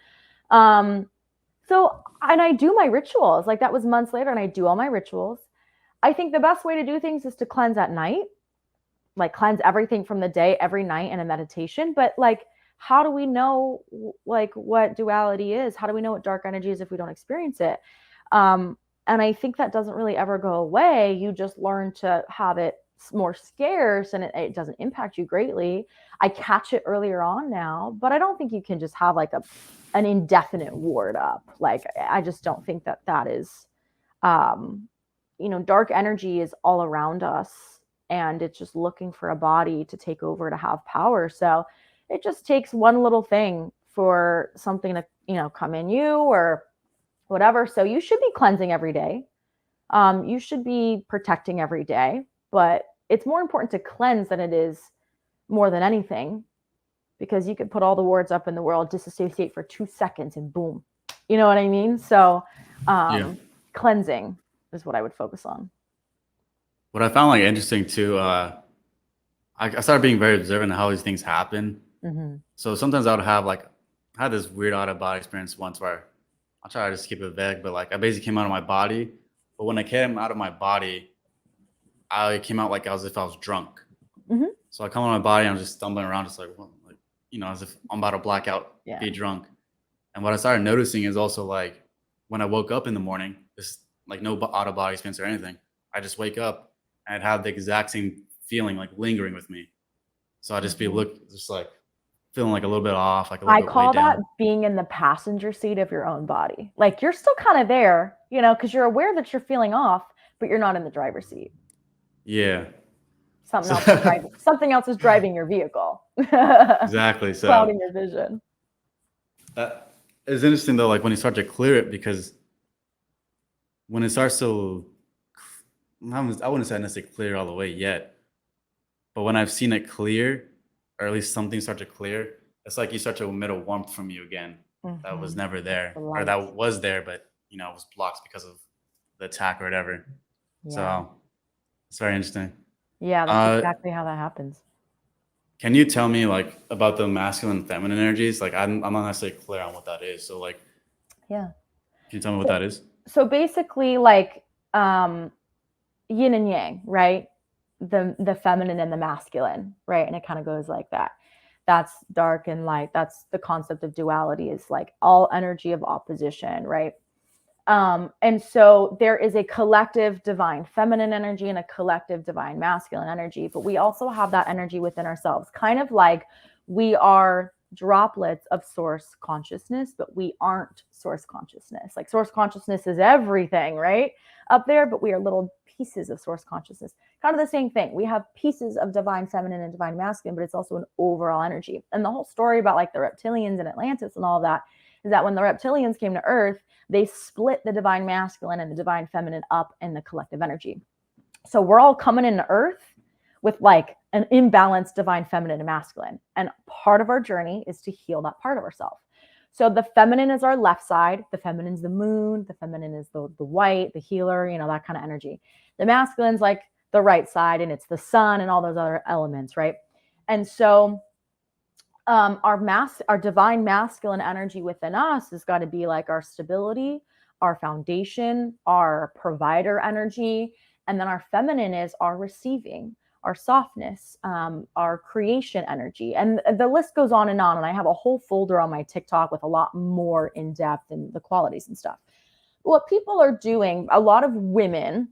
So, and I do my rituals. Like that was months later and I do all my rituals. I think the best way to do things is to cleanse at night, like cleanse everything from the day, every night in a meditation. But like, how do we know like what duality is? How do we know what dark energy is if we don't experience it? And I think that doesn't really ever go away. You just learn to have it more scarce and it doesn't impact you greatly. I catch it earlier on now, but I don't think you can just have like an indefinite ward up. Like, I just don't think that is, you know, dark energy is all around us and it's just looking for a body to take over to have power. So it just takes one little thing for something to, you know, come in you or whatever. So you should be cleansing every day. You should be protecting every day, but it's more important to cleanse than it is more than anything, because you could put all the wards up in the world, disassociate for 2 seconds and boom, you know what I mean? So cleansing is what I would focus on. What I found like interesting too, I started being very observant of how these things happen. So sometimes I would have like, I had this weird out of body experience once where I'll try to just keep it vague, but like I basically came out of my body. But when I came out of my body, I came out like as if I was drunk. So I come out of my body and I'm just stumbling around, just like, well, like, you know, as if I'm about to black out, be drunk. And what I started noticing is also like when I woke up in the morning, this like no out of body experience or anything. I just wake up and I'd have the exact same feeling like lingering with me. So I just be just like feeling like a little bit off, like a little bit call that down. being in the passenger seat of your own body. Like you're still kind of there, you know, because you're aware that you're feeling off, but you're not in the driver's seat. Yeah. Something else is driving your vehicle. Exactly. Clouding your vision. That is interesting though, like when you start to clear it, because when it starts to, I wouldn't say necessarily clear all the way yet, but when I've seen it clear, or at least something start to clear, it's like you start to emit a warmth from you again that was never there, or that was there, but was blocked because of the attack or whatever. Yeah. So it's very interesting. Yeah, that's exactly how that happens. Can you tell me like about the masculine and feminine energies? Like I'm not necessarily clear on what that is. So like, yeah. Can you tell me what that is? So basically like yin and yang, right? The feminine and the masculine, right? And it kind of goes like that. That's dark and light. That's the concept of duality, is like all energy of opposition, right? And so there is a collective divine feminine energy and a collective divine masculine energy, but we also have that energy within ourselves, kind of like we are droplets of source consciousness, but we aren't source consciousness. Like source consciousness is everything, right? Up there, but we are little pieces of source consciousness. Kind of the same thing. We have pieces of divine feminine and divine masculine, but it's also an overall energy. And the whole story about like the reptilians and Atlantis and all of that is that when the reptilians came to Earth, they split the divine masculine and the divine feminine up in the collective energy. So we're all coming into Earth with like an imbalanced divine feminine and masculine. And part of our journey is to heal that part of ourselves. So the feminine is our left side. The feminine is the moon. The feminine is the white, the healer, that kind of energy. The masculine's like the right side, and it's the sun and all those other elements, right? And so our divine masculine energy within us has got to be like our stability, our foundation, our provider energy. And then our feminine is our receiving, our softness, our creation energy. And the list goes on. And I have a whole folder on my TikTok with a lot more in depth and the qualities and stuff. What people are doing, a lot of women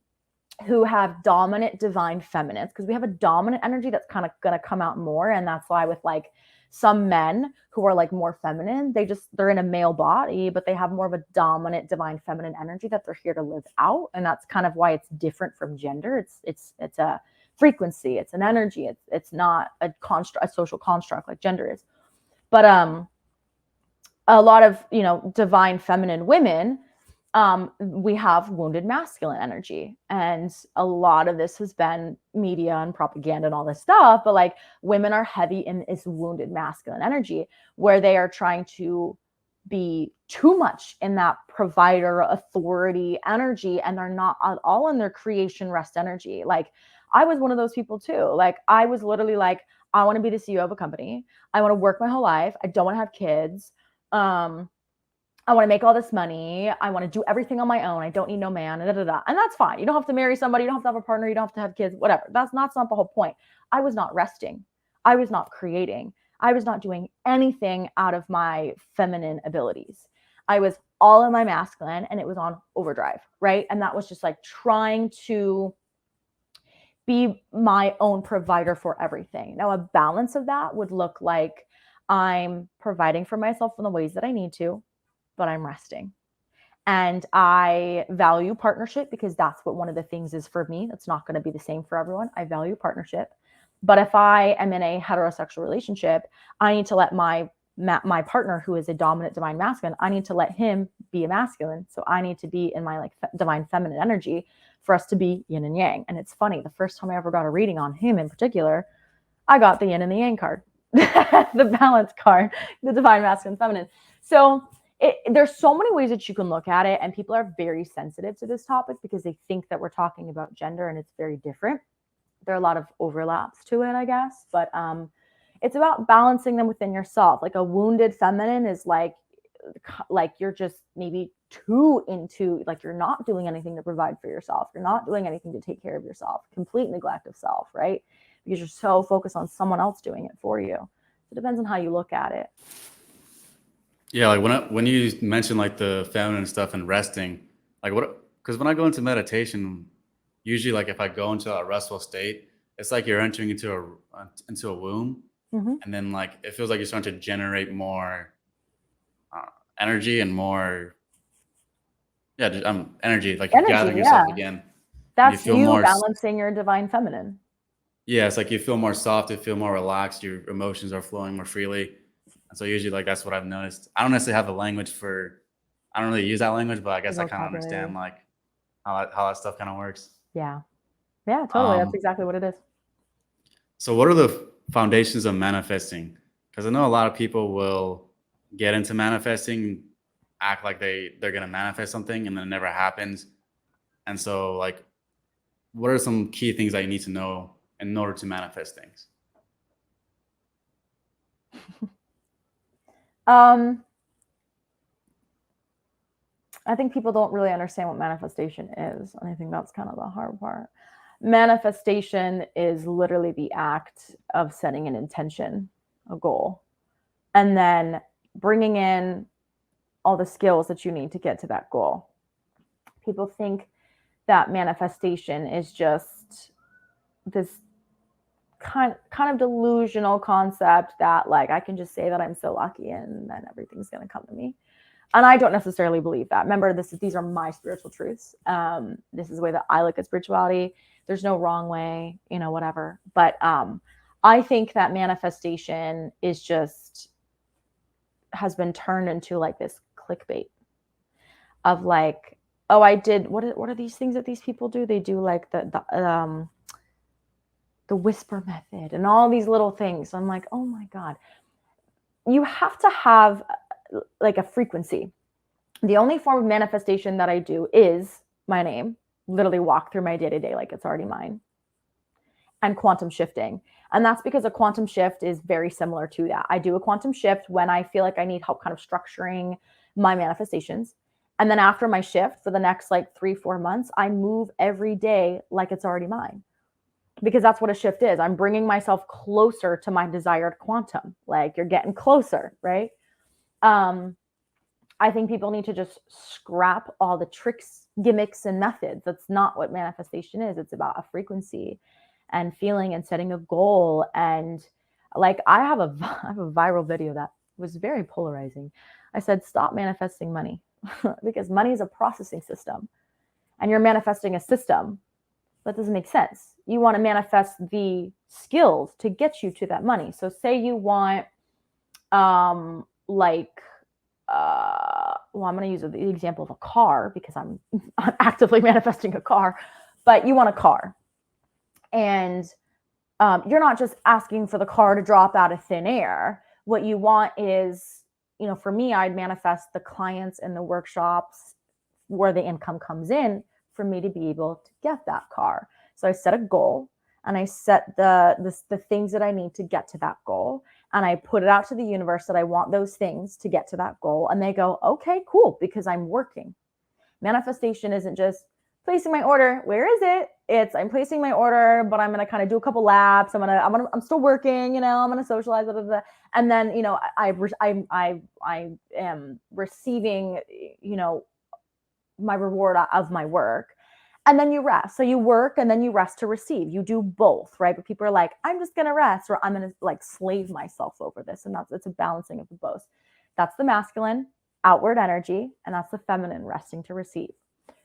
who have dominant divine feminines, because we have a dominant energy that's kind of going to come out more. And that's why with like some men who are like more feminine, they're in a male body, but they have more of a dominant divine feminine energy that they're here to live out. And that's kind of why it's different from gender. It's a frequency, it's an energy. It's not a social construct like gender is. But a lot of divine feminine women, we have wounded masculine energy. And a lot of this has been media and propaganda and all this stuff, but like women are heavy in this wounded masculine energy where they are trying to be too much in that provider authority energy, and they're not at all in their creation rest energy. Like I was one of those people too. Like I was literally like, I want to be the CEO of a company. I want to work my whole life. I don't want to have kids. I want to make all this money. I want to do everything on my own. I don't need no man. And that's fine. You don't have to marry somebody. You don't have to have a partner. You don't have to have kids, whatever. That's not the whole point. I was not resting. I was not creating. I was not doing anything out of my feminine abilities. I was all in my masculine, and it was on overdrive, right? And that was just like trying to be my own provider for everything. Now, a balance of that would look like I'm providing for myself in the ways that I need to, but I'm resting. And I value partnership because that's what one of the things is for me. That's not going to be the same for everyone. I value partnership. But if I am in a heterosexual relationship, I need to let my partner, who is a dominant divine masculine, I need to let him be a masculine. So I need to be in my like divine feminine energy for us to be yin and yang. And it's funny, the first time I ever got a reading on him in particular, I got the yin and the yang card, the balance card, the divine masculine feminine. So there's so many ways that you can look at it, and people are very sensitive to this topic because they think that we're talking about gender and it's very different. There are a lot of overlaps to it, I guess, but it's about balancing them within yourself. Like a wounded feminine is like you're just maybe too into, like you're not doing anything to provide for yourself. You're not doing anything to take care of yourself. Complete neglect of self, right? Because you're so focused on someone else doing it for you. It depends on how you look at it. Yeah, like when you mention like the feminine stuff and resting, like because when I go into meditation, usually like if I go into a restful state, it's like you're entering into a womb, and then like it feels like you're starting to generate more energy and more energy, like you're gathering yourself again. That's feel you more, balancing your divine feminine. yeah, it's like you feel more soft, you feel more relaxed, your emotions are flowing more freely. And so usually like that's what I've noticed. I don't necessarily have the language for, I don't really use that language, but I The guess I kind of vocabulary. understand like how that stuff kind of works. Yeah. Yeah, totally. That's Um, exactly what it is. so what are the foundations of manifesting? Because I know a lot of people will get into manifesting, act like they're gonna manifest something and then it never happens. And so like what are some key things that you need to know in order to manifest things? I think people don't really understand what manifestation is. And I think that's kind of the hard part. Manifestation is literally the act of setting an intention, a goal, and then bringing in all the skills that you need to get to that goal. People think that manifestation is just this kind of delusional concept that like I can just say that I'm so lucky and then everything's going to come to me. And I don't necessarily believe that. Remember, these are my spiritual truths. This is the way that I look at spirituality. There's no wrong way, whatever. But I think that manifestation is just has been turned into like this clickbait of like, oh, I did what are these things that these people do? They do like the whisper method and all these little things. So I'm like, oh my God. You have to have like a frequency. The only form of manifestation that I do is my name, literally walk through my day-to-day like it's already mine, and quantum shifting. And that's because a quantum shift is very similar to that. I do a quantum shift when I feel like I need help kind of structuring my manifestations. And then after my shift for the next like 3-4 months, I move every day like it's already mine. Because that's what a shift is. I'm bringing myself closer to my desired quantum. Like you're getting closer, right? I think people need to just scrap all the tricks, gimmicks, and methods. That's not what manifestation is. It's about a frequency and feeling and setting a goal. And like I have a viral video that was very polarizing. I said, stop manifesting money because money is a processing system and you're manifesting a system. That doesn't make sense. You want to manifest the skills to get you to that money. So say you want well, I'm going to use the example of a car because I'm actively manifesting a car, but you want a car and you're not just asking for the car to drop out of thin air. What you want is, for me, I'd manifest the clients and the workshops where the income comes in for me to be able to get that car. So I set a goal and I set the things that I need to get to that goal. And I put it out to the universe that I want those things to get to that goal. And they go, okay, cool, because I'm working. Manifestation isn't just placing my order. Where is it? It's I'm placing my order, but I'm going to kind of do a couple laps. I'm still working, I'm going to socialize, blah, blah, blah. And then, I am receiving, my reward of my work. And then you rest. So you work and then you rest to receive. You do both, right? But people are like, I'm just going to rest or I'm going to like slave myself over this. And it's a balancing of the both. That's the masculine outward energy. And that's the feminine resting to receive.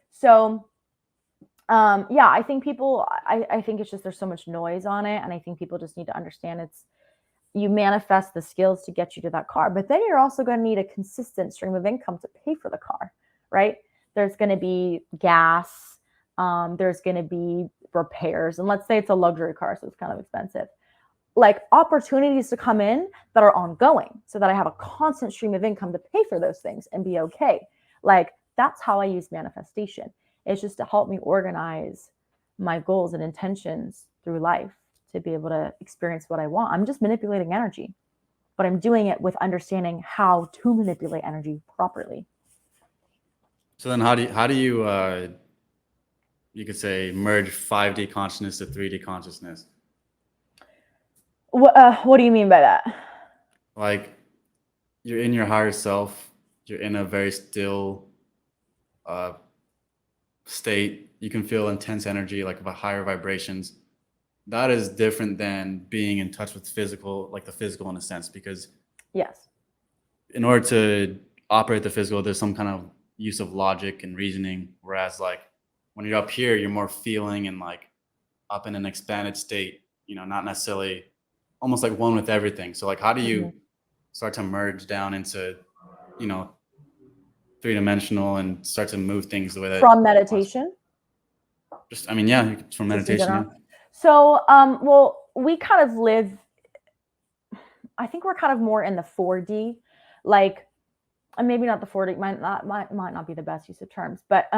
So I think I think it's just, there's so much noise on it. And I think people just need to understand you manifest the skills to get you to that car, but then you're also going to need a consistent stream of income to pay for the car, right? There's going to be gas. There's going to be repairs. And let's say it's a luxury car, so it's kind of expensive. Like opportunities to come in that are ongoing so that I have a constant stream of income to pay for those things and be okay. Like that's how I use manifestation. It's just to help me organize my goals and intentions through life to be able to experience what I want. I'm just manipulating energy, but I'm doing it with understanding how to manipulate energy properly. So then how do you you could say merge 5D consciousness to 3D consciousness? What do you mean by that? Like you're in your higher self, you're in a very still state. You can feel intense energy, like higher vibrations. That is different than being in touch with the physical in a sense, because yes, in order to operate the physical, there's some kind of use of logic and reasoning. Whereas like when you're up here, you're more feeling and like up in an expanded state, you know, not necessarily almost like one with everything. So like, how do you start to merge down into, you know, three-dimensional and start to move things the way that From meditation? just, I mean, yeah, from Just in meditation. general? Yeah. So, well, we kind of live, I think we're kind of more in the 4D, like, and maybe not the 4D, might not be the best use of terms, but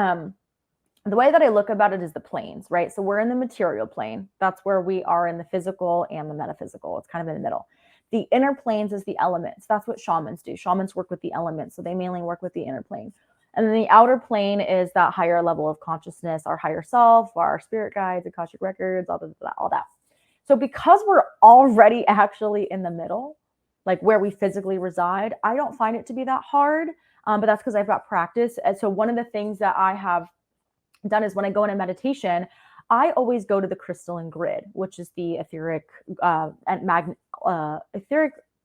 the way that I look about it is the planes, right? So we're in the material plane. That's where we are in the physical and the metaphysical. It's kind of in the middle. The inner planes is the elements. That's what shamans do. Shamans work with the elements. So they mainly work with the inner plane. And then the outer plane is that higher level of consciousness, our higher self, our spirit guides, Akashic records, all that. So because we're already actually in the middle, like where we physically reside, I don't find it to be that hard. But that's because I've got practice. And so one of the things that I have done is when I go into meditation, I always go to the crystalline grid, which is the etheric etheric,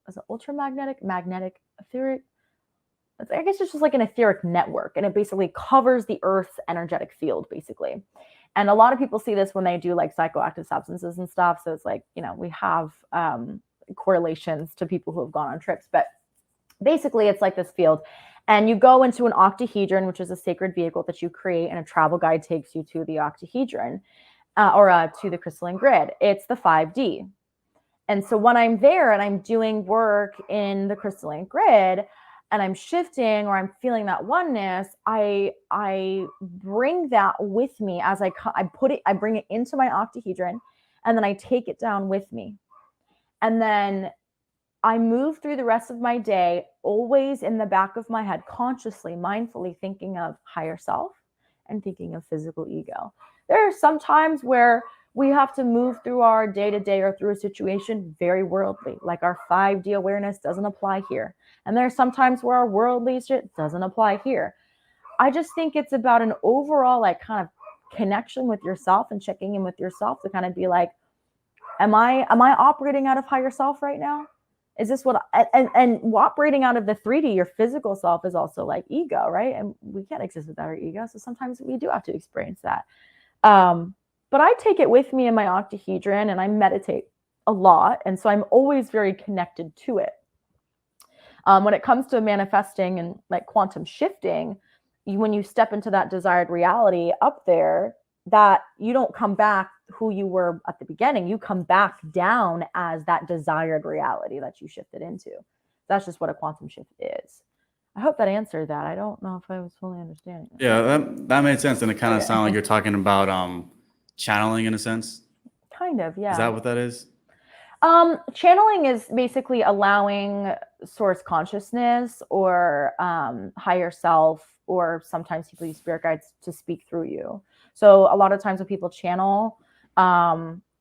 is it ultramagnetic, magnetic, etheric? I guess it's just like an etheric network, and it basically covers the Earth's energetic field, basically. And a lot of people see this when they do like psychoactive substances and stuff. So it's like, you know, we have correlations to people who have gone on trips, but basically it's like this field. And you go into an octahedron, which is a sacred vehicle that you create, and a travel guide takes you to the octahedron or to the crystalline grid. It's the 5D. And so when I'm there and I'm doing work in the crystalline grid and I'm shifting or I'm feeling that oneness, I bring that with me as I bring it into my octahedron, and then I take it down with me. And then I move through the rest of my day, always in the back of my head, consciously, mindfully thinking of higher self and thinking of physical ego. There are some times where we have to move through our day-to-day or through a situation very worldly, like our 5D awareness doesn't apply here. And there are some times where our worldly shit doesn't apply here. I just think it's about an overall like kind of connection with yourself and checking in with yourself to kind of be like, am I operating out of higher self right now? Is this what and operating out of the 3D, your physical self is also like ego, right? And we can't exist without our ego. So sometimes we do have to experience that. But I take it with me in my octahedron and I meditate a lot. And so I'm always very connected to it. When it comes to manifesting and like quantum shifting, when you step into that desired reality up there, that you don't come back who you were at the beginning. You come back down as that desired reality that you shifted into. That's just what a quantum shift is. I hope that answered that. I don't know if I was fully understanding it. Yeah, that made sense. And it kind of sounded like you're talking about channeling in a sense. Kind of, yeah. Is that what that is? Channeling is basically allowing source consciousness or higher self, or sometimes people use spirit guides to speak through you. So a lot of times when people channel,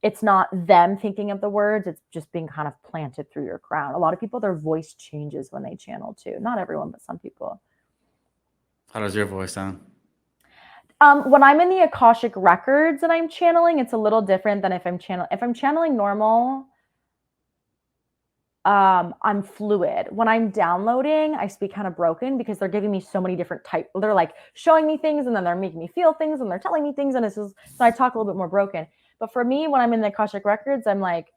it's not them thinking of the words, it's just being kind of planted through your crown. A lot of people, their voice changes when they channel too. Not everyone, but some people. How does your voice sound? When I'm in the Akashic records and I'm channeling, it's a little different than if I'm channeling normal. I'm fluid. When I'm downloading, I speak kind of broken because they're giving me so many different types. They're like showing me things and then they're making me feel things and they're telling me things. And it's just, so I talk a little bit more broken. But for me, when I'm in the Akashic records, I'm like,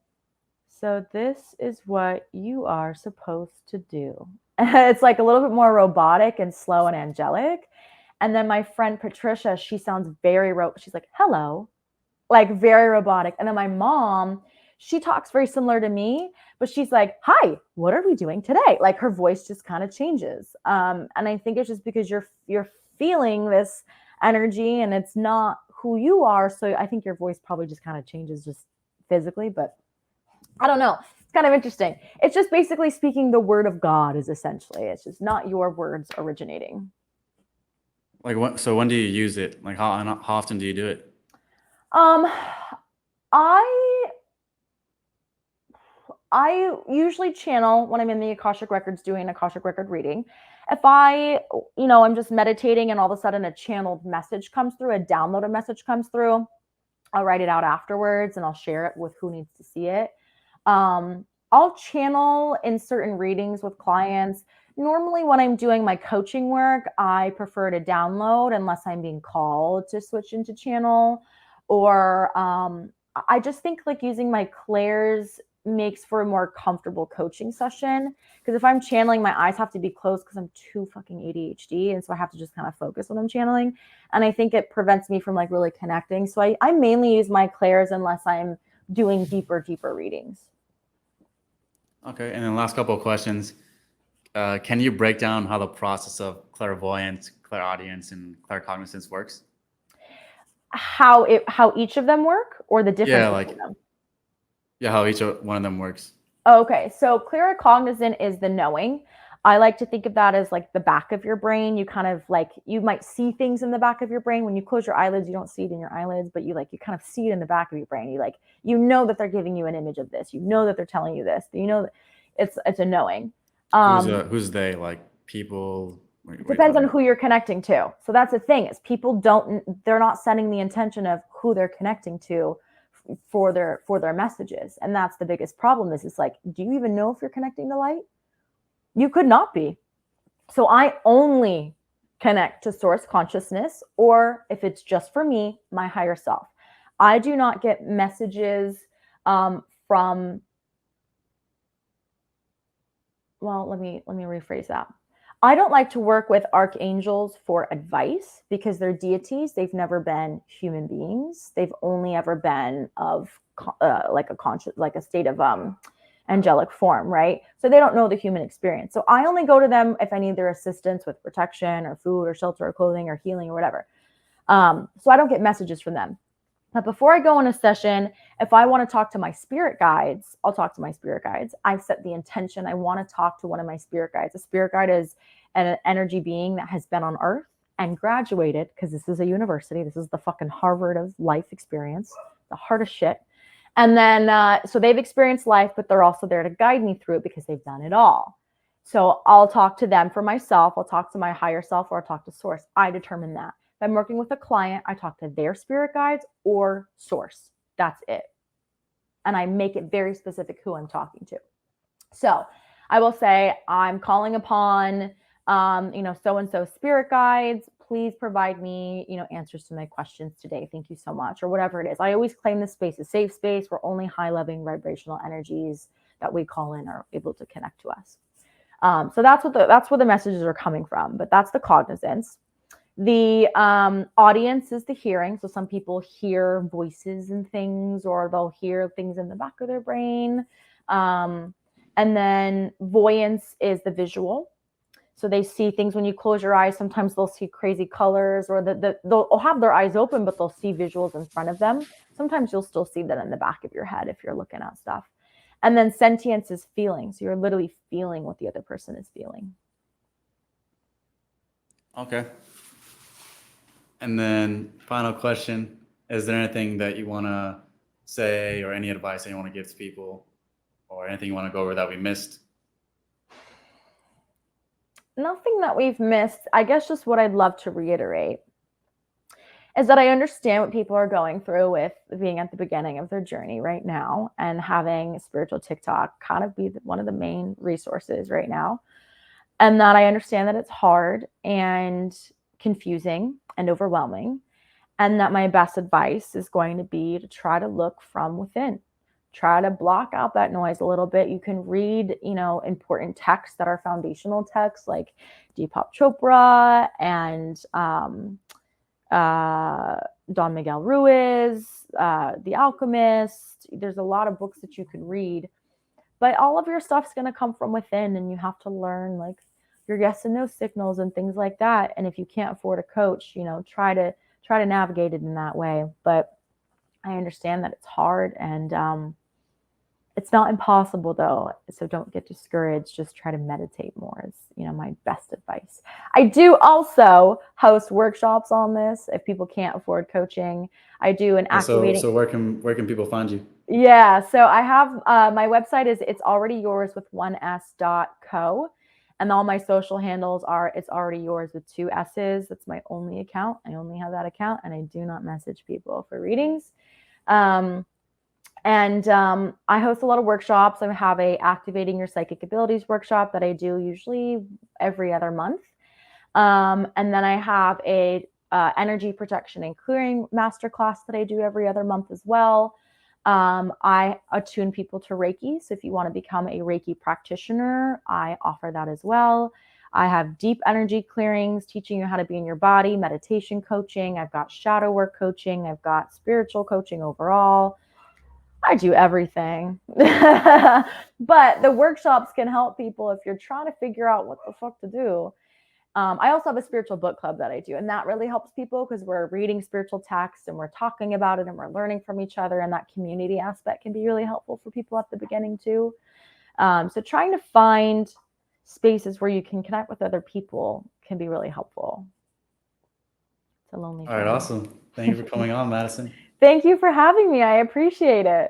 so this is what you are supposed to do. It's like a little bit more robotic and slow and angelic. And then my friend Patricia, she sounds very, she's like, hello, like very robotic. And then my mom, she talks very similar to me, but she's like, hi, what are we doing today? Like her voice just kind of changes. And I think it's just because you're feeling this energy and it's not who you are. So I think your voice probably just kind of changes just physically, but I don't know. It's kind of interesting. It's just basically speaking the word of God is essentially, it's just not your words originating. Like what? So when do you use it? Like how often do you do it? I usually channel when I'm in the Akashic records doing Akashic record reading. If I'm just meditating and all of a sudden a channeled message comes through, a downloaded message comes through, I'll write it out afterwards and I'll share it with who needs to see it. I'll channel in certain readings with clients, Normally when I'm doing my coaching work, I prefer to download unless I'm being called to switch into channel, or I just think like using my clairs makes for a more comfortable coaching session. Because if I'm channeling, my eyes have to be closed because I'm too fucking ADHD. And so I have to just kind of focus when I'm channeling. And I think it prevents me from like really connecting. So I mainly use my clairs unless I'm doing deeper readings. Okay. And then last couple of questions. Can you break down how the process of clairvoyance, clairaudience, and claircognizance works? How each of them work, or the difference between them? Yeah, how each one of them works. Okay, so claircognizant is the knowing. I like to think of that as like the back of your brain. You kind of like, you might see things in the back of your brain. When you close your eyelids, you don't see it in your eyelids, but you kind of see it in the back of your brain. You know that they're giving you an image of this. You know that they're telling you this. You know that it's a knowing. Who's they? Like people? It depends on who you're connecting to. So that's the thing, is people they're not setting the intention of who they're connecting to for their messages. And that's the biggest problem. Is it's like, do you even know if you're connecting to light? You could not be. So I only connect to source consciousness, or if it's just for me, my higher self. I do not get messages from, well, let me rephrase that. I don't like to work with archangels for advice because they're deities. They've never been human beings. They've only ever been of like a conscious, like a state of angelic form, right? So they don't know the human experience. So I only go to them if I need their assistance with protection or food or shelter or clothing or healing or whatever. So I don't get messages from them. But before I go on a session, if I want to talk to my spirit guides, I'll talk to my spirit guides. I've set the intention. I want to talk to one of my spirit guides. A spirit guide is an energy being that has been on Earth and graduated, because this is a university. This is the fucking Harvard of life experience, the hardest shit. And then, so they've experienced life, but they're also there to guide me through it because they've done it all. So I'll talk to them for myself. I'll talk to my higher self, or I'll talk to source. I determine that. If I'm working with a client, I talk to their spirit guides or source. That's it. And I make it very specific who I'm talking to. So I will say, I'm calling upon, so-and-so spirit guides. Please provide me, answers to my questions today. Thank you so much, or whatever it is. I always claim this space a safe space where only high-level vibrational energies that we call in are able to connect to us. So that's where the messages are coming from. But that's the cognizance. The audience is the hearing. So some people hear voices and things, or they'll hear things in the back of their brain. And then voyance is the visual. So they see things when you close your eyes. Sometimes they'll see crazy colors, or they'll have their eyes open, but they'll see visuals in front of them. Sometimes you'll still see that in the back of your head if you're looking at stuff. And then sentience is feeling. So you're literally feeling what the other person is feeling. Okay. And then final question, is there anything that you want to say, or any advice that you want to give to people, or anything you want to go over that we missed? Nothing that we've missed. I guess just what I'd love to reiterate is that I understand what people are going through with being at the beginning of their journey right now, and having spiritual TikTok kind of be one of the main resources right now. And that I understand that it's hard and confusing and overwhelming. And that my best advice is going to be to try to look from within. Try to block out that noise a little bit. You can read, important texts that are foundational texts like Deepak Chopra and Don Miguel Ruiz, The Alchemist. There's a lot of books that you can read, but all of your stuff's going to come from within, and you have to learn like your yes and no signals and things like that. And if you can't afford a coach, try to navigate it in that way. But I understand that it's hard, and it's not impossible though. So don't get discouraged. Just try to meditate more is, my best advice. I do also host workshops on this. If people can't afford coaching, I do an activating. So where can people find you? Yeah. So I have, my website is it's already yours with 1s.co. And all my social handles are it's already yours with 2 S's. That's my only account. I only have that account, and I do not message people for readings. And I host a lot of workshops. I have a activating your psychic abilities workshop that I do usually every other month. And then I have a energy protection and clearing masterclass that I do every other month as well. I attune people to Reiki. So if you want to become a Reiki practitioner, I offer that as well. I have deep energy clearings, teaching you how to be in your body, meditation coaching. I've got shadow work coaching. I've got spiritual coaching overall. I do everything. But the workshops can help people if you're trying to figure out what the fuck to do. I also have a spiritual book club that I do, and that really helps people because we're reading spiritual texts and we're talking about it and we're learning from each other, and that community aspect can be really helpful for people at the beginning too. So trying to find spaces where you can connect with other people can be really helpful. It's a lonely All right, journey. awesome. Thank you for coming on, Madison. Thank you for having me. I appreciate it.